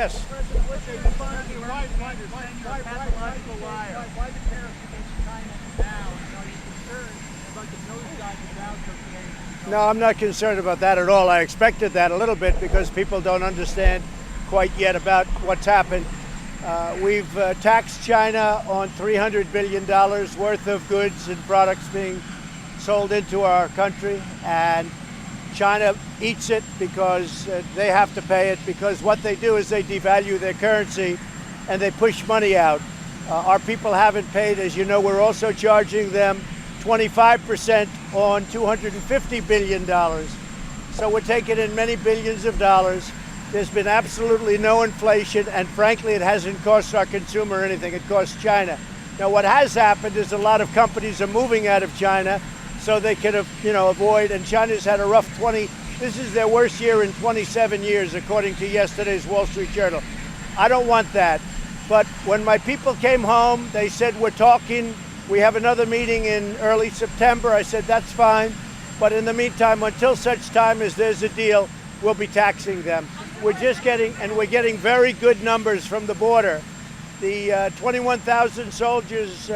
Yes. President, what's your response to why the pathological liar? Why the tariffs against China now? And are you concerned about the nosedive the Dow took today? No, I'm not concerned about that at all. I expected that a little bit because people don't understand quite yet about what's happened. We've taxed China on $300 billion worth of goods and products being sold into our country, and China eats it because they have to pay it, because what they do is they devalue their currency and they push money out. Our people haven't paid. As you know, we're also charging them 25% on $250 billion. So we're taking in many billions of dollars. There's been absolutely no inflation, and frankly, it hasn't cost our consumer anything. It costs China. Now, what has happened is a lot of companies are moving out of China so they can, avoid, and China's had a rough this is their worst year in 27 years, according to yesterday's Wall Street Journal. I don't want that. But when my people came home, they said, we're talking, we have another meeting in early September. I said, that's fine. But in the meantime, until such time as there's a deal, we'll be taxing them. We're getting very good numbers from the border. The 21,000 soldiers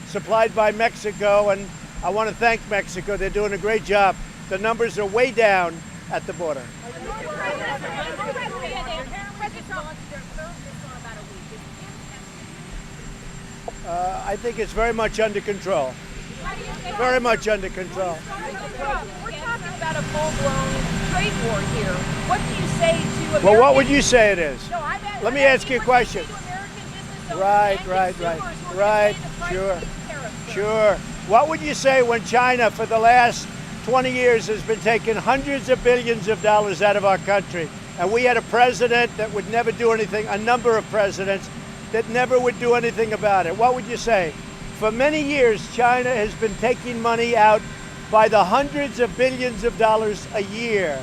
supplied by Mexico, and I want to thank Mexico. They're doing a great job. The numbers are way down at the border. I think it's very much under control. Very much under control. We're talking about a full-blown trade war here. What do you say to American? Well, what would you say it is? No, Let me ask you a question. Right. Sure. What would you say when China, for the last 20 years, has been taking hundreds of billions of dollars out of our country, and we had a president that would never do anything, a number of presidents that never would do anything about it? What would you say? For many years, China has been taking money out by the hundreds of billions of dollars a year.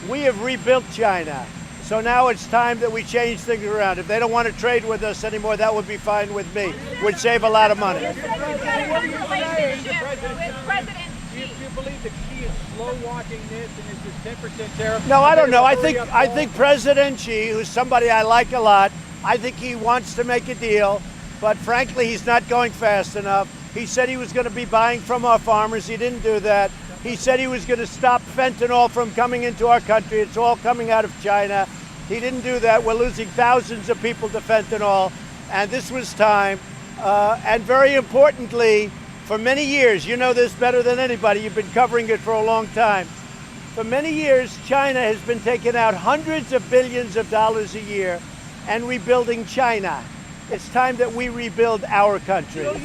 We have rebuilt China. So now it's time that we change things around. If they don't want to trade with us anymore, that would be fine with me. Would save a lot of money. You said you've got a good relationship with President Xi. Do you believe that Xi is slow-walking this and is this 10% tariff? No, I don't know. I think President Xi, who's somebody I like a lot, I think he wants to make a deal, but frankly, he's not going fast enough. He said he was going to be buying from our farmers. He didn't do that. He said he was going to stop fentanyl from coming into our country. It's all coming out of China. He didn't do that. We're losing thousands of people to fentanyl, and this was time. And very importantly, for many years, you know this better than anybody, you've been covering it for a long time. For many years, China has been taking out hundreds of billions of dollars a year and rebuilding China. It's time that we rebuild our country. And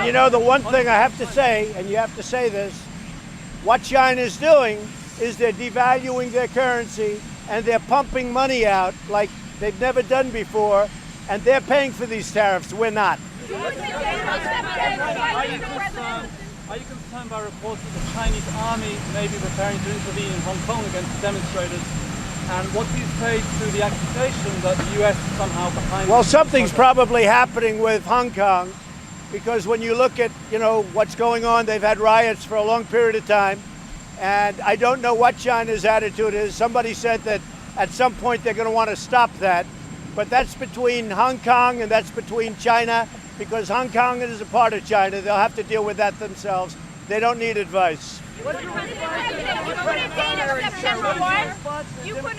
you know, the one thing I have to say, and you have to say this, what China is doing is they're devaluing their currency and they're pumping money out like they've never done before, and they're paying for these tariffs. We're not. Are you concerned by reports that the Chinese army may be preparing to intervene in Hong Kong against demonstrators? And what do you say to the accusation that the U.S. is somehow behind? Well, something's probably happening with Hong Kong, because when you look at, what's going on, they've had riots for a long period of time, and I don't know what China's attitude is. Somebody said that at some point they're going to want to stop that, but that's between Hong Kong and that's between China, because Hong Kong is a part of China. They'll have to deal with that themselves. They don't need advice. You put a date of September 1. You put a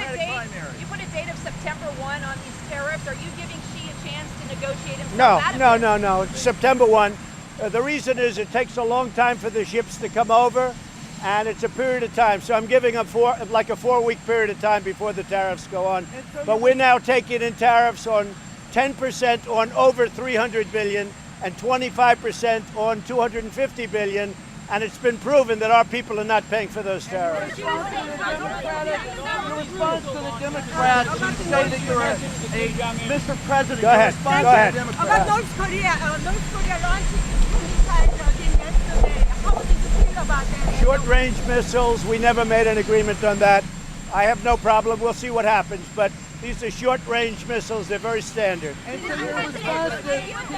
date of September 1 on these tariffs. Are you giving Xi a chance to negotiate himself out of it? No. It's September 1. The reason is it takes a long time for the ships to come over, and it's a period of time. So I'm giving a 4-week period of time before the tariffs go on. But we're now taking in tariffs on 10% on over $300 billion and 25% on $250 billion. And it's been proven that our people are not paying for those tariffs. Your response to the Democrats who say that you're Mr. President. Go ahead. About North Korea launching missiles again yesterday. How do you feel about that? Short-range missiles, we never made an agreement on that. I have no problem. We'll see what happens. But these are short-range missiles. They're very standard. And so your response to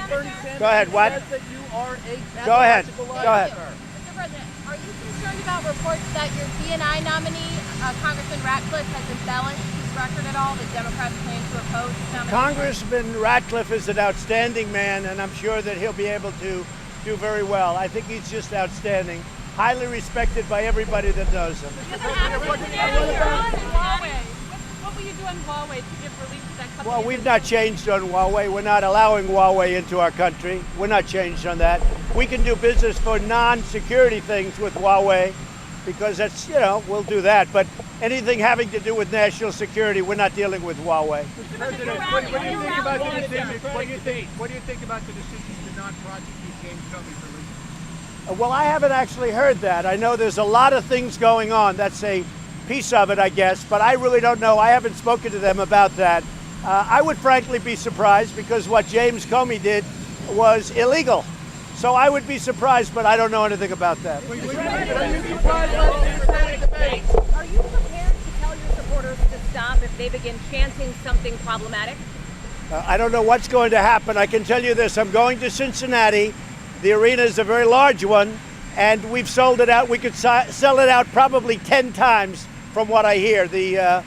Bernie Sanders Go ahead. What? says that you are a Go ahead. Mr. President, are you concerned about reports that your DNI nominee Congressman Ratcliffe has embellished his record at all? The Democrats claim to oppose his nomination? Congressman Ratcliffe is an outstanding man, and I'm sure that he'll be able to do very well. I think he's just outstanding, highly respected by everybody that knows him. What will you do on Huawei to give relief to that company? Well, we've not changed on Huawei. We're not allowing Huawei into our country. We're not changed on that. We can do business for non-security things with Huawei because that's, we'll do that. But anything having to do with national security, we're not dealing with Huawei. President, what do you think about the decision? What do you think about the decision to not prosecute James Comey for leaks? Well, I haven't actually heard that. I know there's a lot of things going on. That's a piece of it, I guess, but I really don't know. I haven't spoken to them about that. I would frankly be surprised because what James Comey did was illegal. So I would be surprised, but I don't know anything about that. Are you surprised by the Democratic debate? Are you prepared to tell your supporters to stop if they begin chanting something problematic? I don't know what's going to happen. I can tell you this. I'm going to Cincinnati. The arena is a very large one, and we've sold it out. We could sell it out probably 10 times from what I hear. The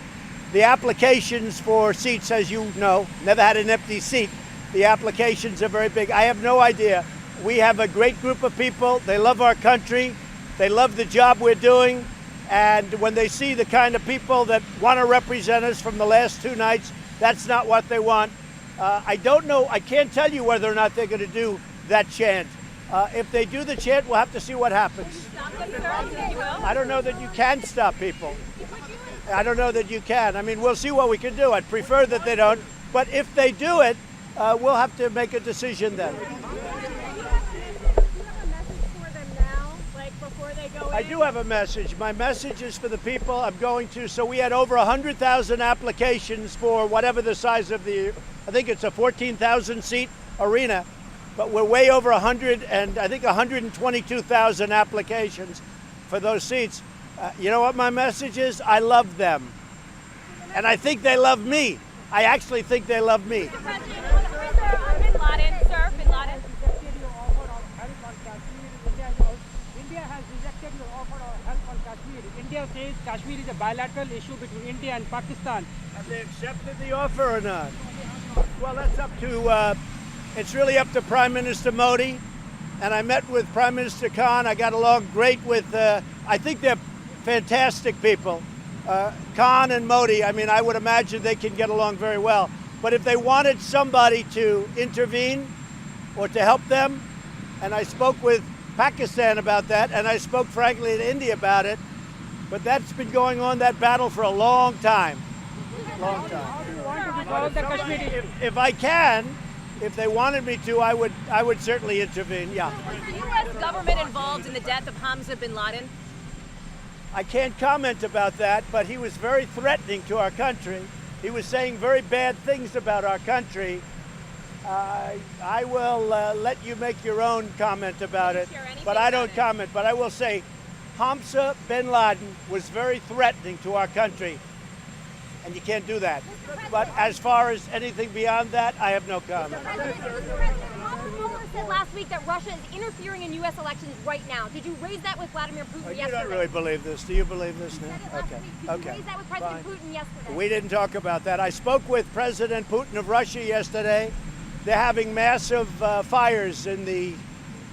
applications for seats, as you know, never had an empty seat. The applications are very big. I have no idea. We have a great group of people. They love our country. They love the job we're doing. And when they see the kind of people that want to represent us from the last two nights, that's not what they want. I don't know. I can't tell you whether or not they're going to do that chant. If they do the chant, we'll have to see what happens. I don't know that you can stop people. I don't know that you can. I mean, we'll see what we can do. I'd prefer that they don't. But if they do it, we'll have to make a decision then. I do have a message. My message is for the people I'm going to. So we had over 100,000 applications for whatever the size of I think it's a 14,000 seat arena, but we're way over 100 and I think 122,000 applications for those seats. You know what my message is? I love them. And I think they love me. I actually think they love me. Bin Laden, sir, Bin Laden. India has rejected your offer of help on Kashmir. India says Kashmir is a bilateral issue between India and Pakistan. Have they accepted the offer or not? Well, that's up to, it's really up to Prime Minister Modi. And I met with Prime Minister Khan. I got along great with, I think they're fantastic people. Khan and Modi, I mean, I would imagine they can get along very well. But if they wanted somebody to intervene or to help them, and I spoke with Pakistan about that, and I spoke frankly to India about it, but that's been going on, that battle, for a long time. Long time. If I can, if they wanted me to, I would certainly intervene, yeah. Was the U.S. government involved in the death of Hamza bin Laden? I can't comment about that, but he was very threatening to our country. He was saying very bad things about our country. I will let you make your own comment about it, but I don't comment. But I will say Hamza bin Laden was very threatening to our country, and you can't do that. But as far as anything beyond that, I have no comment. Mueller said last week that Russia is interfering in U.S. elections right now. Did you raise that with Vladimir Putin yesterday? You don't really believe this. Do you believe this now? Okay. Did you raise that with President Putin yesterday? We didn't talk about that. I spoke with President Putin of Russia yesterday. They're having massive fires in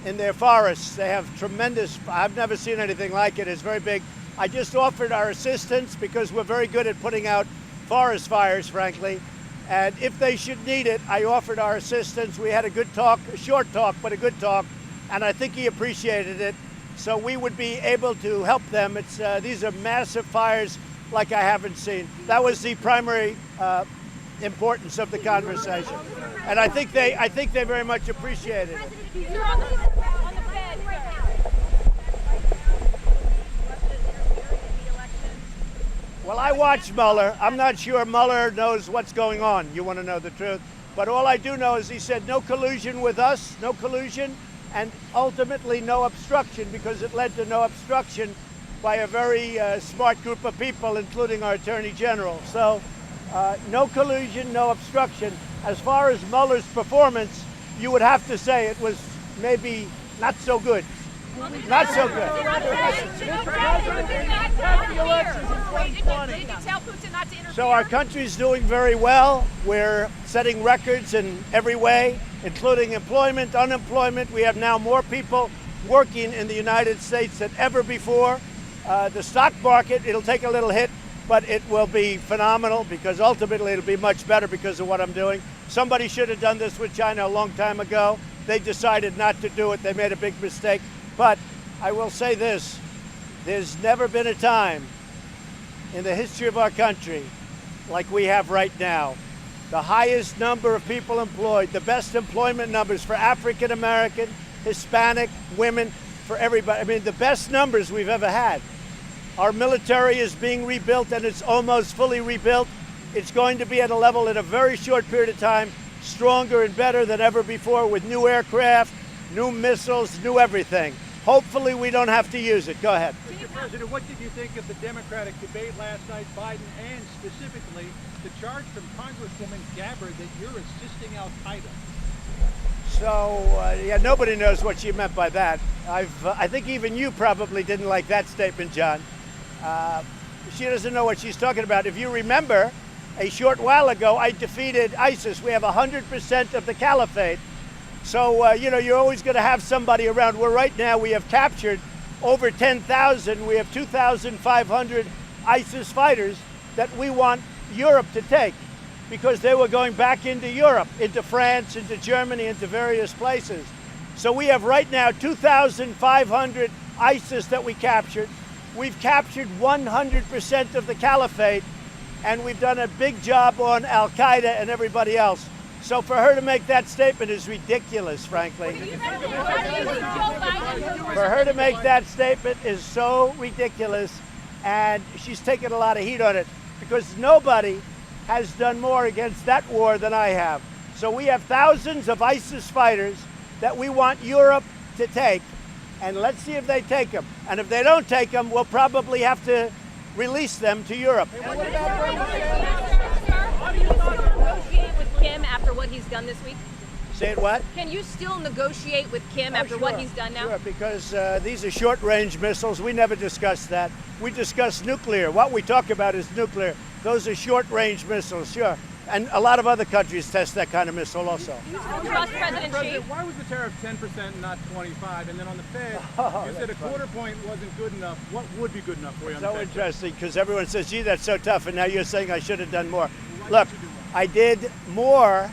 their forests. They have tremendous, I've never seen anything like it. It's very big. I just offered our assistance because we're very good at putting out forest fires, frankly. And if they should need it, I offered our assistance. We had a good talk, a short talk, but a good talk. And I think he appreciated it. So we would be able to help them. These are massive fires like I haven't seen. That was the primary importance of the conversation. And I think they very much appreciated it. You're on the Fed right now. Well, I watched Mueller. I'm not sure Mueller knows what's going on. You want to know the truth. But all I do know is he said no collusion with us, no collusion, and ultimately no obstruction, because it led to no obstruction by a very smart group of people, including our Attorney General. So no collusion, no obstruction. As far as Mueller's performance, you would have to say it was maybe not so good. Not so good. Did you tell Putin not to interfere? So our country's doing very well. We're setting records in every way, including employment, unemployment. We have now more people working in the United States than ever before. The stock market, it'll take a little hit, but it will be phenomenal because ultimately it'll be much better because of what I'm doing. Somebody should have done this with China a long time ago. They decided not to do it. They made a big mistake. But I will say this, there's never been a time in the history of our country like we have right now. The highest number of people employed, the best employment numbers for African American, Hispanic, women, for everybody. I mean, the best numbers we've ever had. Our military is being rebuilt and it's almost fully rebuilt. It's going to be at a level in a very short period of time, stronger and better than ever before with new aircraft, new missiles, new everything. Hopefully we don't have to use it. Go ahead. Mr. President, what did you think of the Democratic debate last night, Biden, and specifically the charge from Congresswoman Gabbard that you're assisting Al-Qaeda? So, yeah, nobody knows what she meant by that. I think even you probably didn't like that statement, John. She doesn't know what she's talking about. If you remember, a short while ago, I defeated ISIS. We have 100% of the caliphate. So, you're always going to have somebody around. Where right now we have captured over 10,000. We have 2,500 ISIS fighters that we want Europe to take because they were going back into Europe, into France, into Germany, into various places. So we have right now 2,500 ISIS that we captured. We've captured 100% of the caliphate, and we've done a big job on Al-Qaeda and everybody else. So for her to make that statement is ridiculous, frankly. For her to make that statement is so ridiculous, and she's taken a lot of heat on it because nobody has done more against that war than I have. So we have thousands of ISIS fighters that we want Europe to take, and let's see if they take them. And if they don't take them, we'll probably have to release them to Europe. Kim after what he's done this week? Say it what? Can you still negotiate with Kim after what he's done now? Sure, because these are short-range missiles. We never discuss that. We discuss nuclear. What we talk about is nuclear. Those are short-range missiles, sure. And a lot of other countries test that kind of missile also. Trust President Xi? Why was the tariff 10% and not 25%? And then on the Fed, you said a quarter point wasn't good enough. What would be good enough for you on the So Fed? interesting, because everyone says, gee, that's so tough, and now you're saying I should have done more. Look, I did more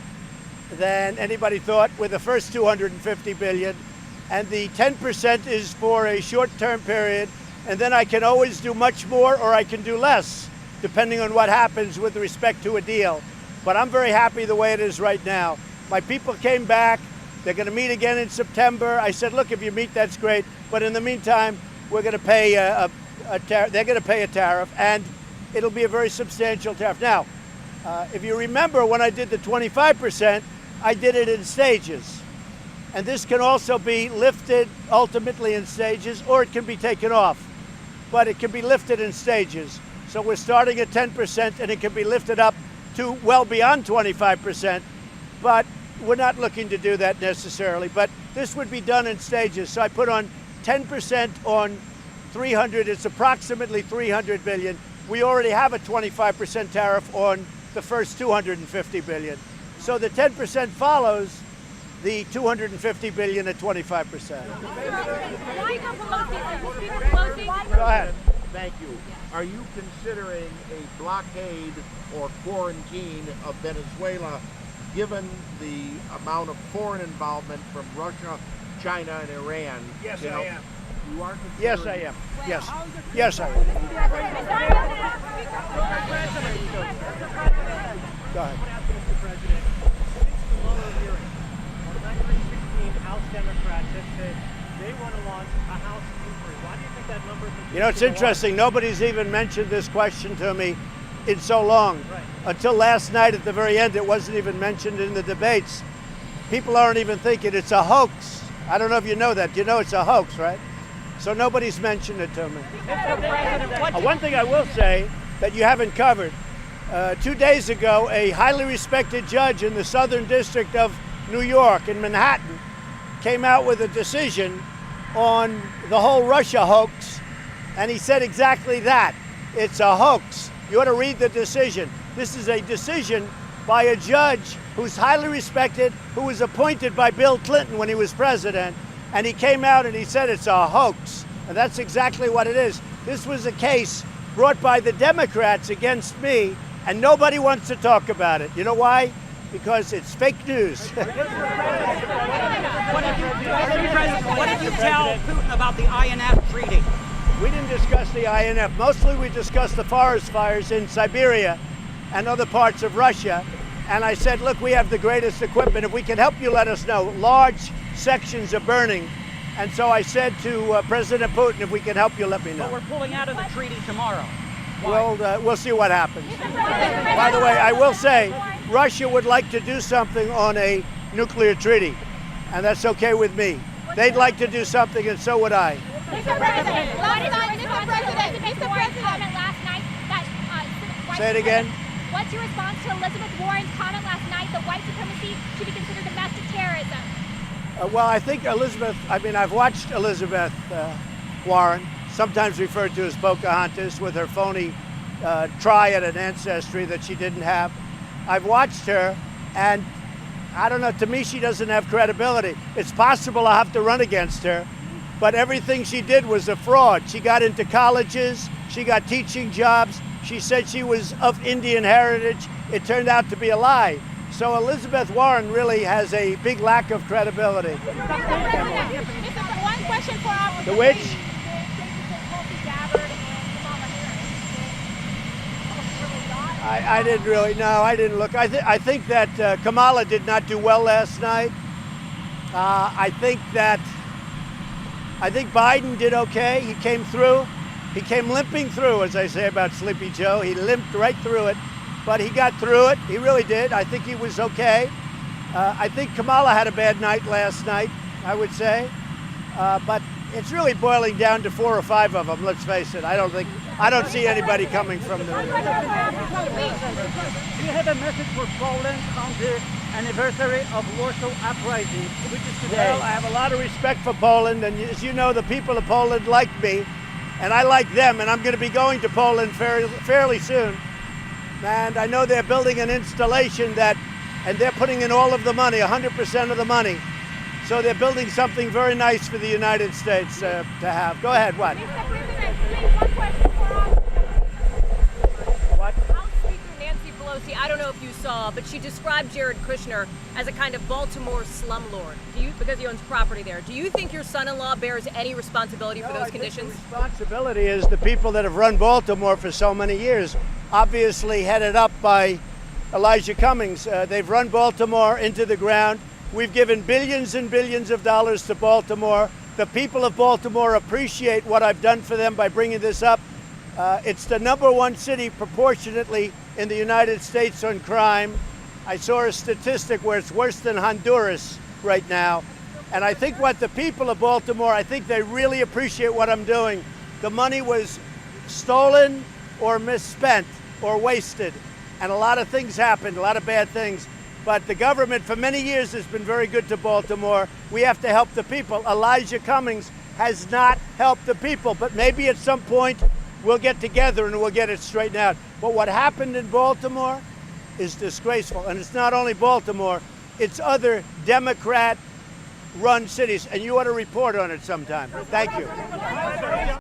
than anybody thought with the first $250 billion, and the 10% is for a short-term period, and then I can always do much more or I can do less, depending on what happens with respect to a deal. But I'm very happy the way it is right now. My people came back. They're going to meet again in September. I said, look, if you meet, that's great. But in the meantime, we're going to pay they're going to pay a tariff, and it'll be a very substantial tariff. Now, if you remember when I did the 25%, I did it in stages. And this can also be lifted ultimately in stages, or it can be taken off. But it can be lifted in stages. So we're starting at 10%, and it can be lifted up to well beyond 25%, but we're not looking to do that necessarily. But this would be done in stages. So I put on 10% on 300. It's approximately 300 billion. We already have a 25% tariff on the first 250 billion. So the 10% follows the 250 billion at 25%. Go ahead. Thank you. Are you considering a blockade or quarantine of Venezuela, given the amount of foreign involvement from Russia, China, and Iran? Yes, I am. You are considering... Yes, I am. Yes. Yes, I am. Go ahead. Mr. President, since the Mueller hearing, on 9/16, House Democrats have said they want to launch a House inquiry. Why do you think that number continues? You know, it's interesting. Nobody's even mentioned this question to me in so long. Right. Until last night at the very end, it wasn't even mentioned in the debates. People aren't even thinking it's a hoax. I don't know if you know that. You know it's a hoax, right? So nobody's mentioned it to me. One thing I will say that you haven't covered. 2 days ago, a highly respected judge in the Southern District of New York in Manhattan came out with a decision on the whole Russia hoax, and he said exactly that. It's a hoax. You ought to read the decision. This is a decision by a judge who's highly respected, who was appointed by Bill Clinton when he was president, and he came out and he said it's a hoax. And that's exactly what it is. This was a case brought by the Democrats against me, and nobody wants to talk about it. You know why? Because it's fake news. What did you tell Putin about the INF treaty? We didn't discuss the INF. Mostly we discussed the forest fires in Siberia and other parts of Russia. And I said, look, we have the greatest equipment. If we can help you, let us know. Large sections are burning. And so I said to President Putin, if we can help you, let me know. But we're pulling out of the treaty tomorrow. We'll see what happens. By the way, I will say, Russia would like to do something on a nuclear treaty, and that's okay with me. They'd like to do something, and so would I. Mr. President, Mr. Warren's comment last night that Say it again. What's your response to Elizabeth Warren's comment last night that white supremacy should be considered domestic terrorism? Well, I think I've watched Elizabeth Warren, sometimes referred to as Pocahontas, with her phony triad and ancestry that she didn't have. I've watched her, and I don't know, to me she doesn't have credibility. It's possible I'll have to run against her, but everything she did was a fraud. She got into colleges, she got teaching jobs, she said she was of Indian heritage. It turned out to be a lie. So Elizabeth Warren really has a big lack of credibility. One question for our The which? I didn't really, no, I didn't look. I think that Kamala did not do well last night. I think Biden did okay. He came through. He came limping through, as I say about Sleepy Joe. He limped right through it, but he got through it. He really did. I think he was okay. I think Kamala had a bad night last night, I would say. But it's really boiling down to 4 or 5 of them, let's face it. I don't see anybody coming from the... Do you have a message for Poland on the anniversary of Warsaw Uprising, which is today? Well, I have a lot of respect for Poland, and as you know, the people of Poland like me, and I like them, and I'm going to be going to Poland fairly soon. And I know they're building an installation and they're putting in all of the money, 100% of the money. So they're building something very nice for the United States to have. Go ahead, what? Mr. President, please, one question for us. What? House Speaker Nancy Pelosi, I don't know if you saw, but she described Jared Kushner as a kind of Baltimore slumlord. Because he owns property there. Do you think your son-in-law bears any responsibility for those conditions? The responsibility is the people that have run Baltimore for so many years, obviously headed up by Elijah Cummings. They've run Baltimore into the ground. We've given billions and billions of dollars to Baltimore. The people of Baltimore appreciate what I've done for them by bringing this up. It's the #1 city proportionately in the United States on crime. I saw a statistic where it's worse than Honduras right now. And I think what the people of Baltimore, I think they really appreciate what I'm doing. The money was stolen or misspent or wasted. And a lot of things happened, a lot of bad things. But the government for many years has been very good to Baltimore. We have to help the people. Elijah Cummings has not helped the people, but maybe at some point we'll get together and we'll get it straightened out. But what happened in Baltimore is disgraceful. And it's not only Baltimore, it's other Democrat-run cities. And you ought to report on it sometime. Thank you.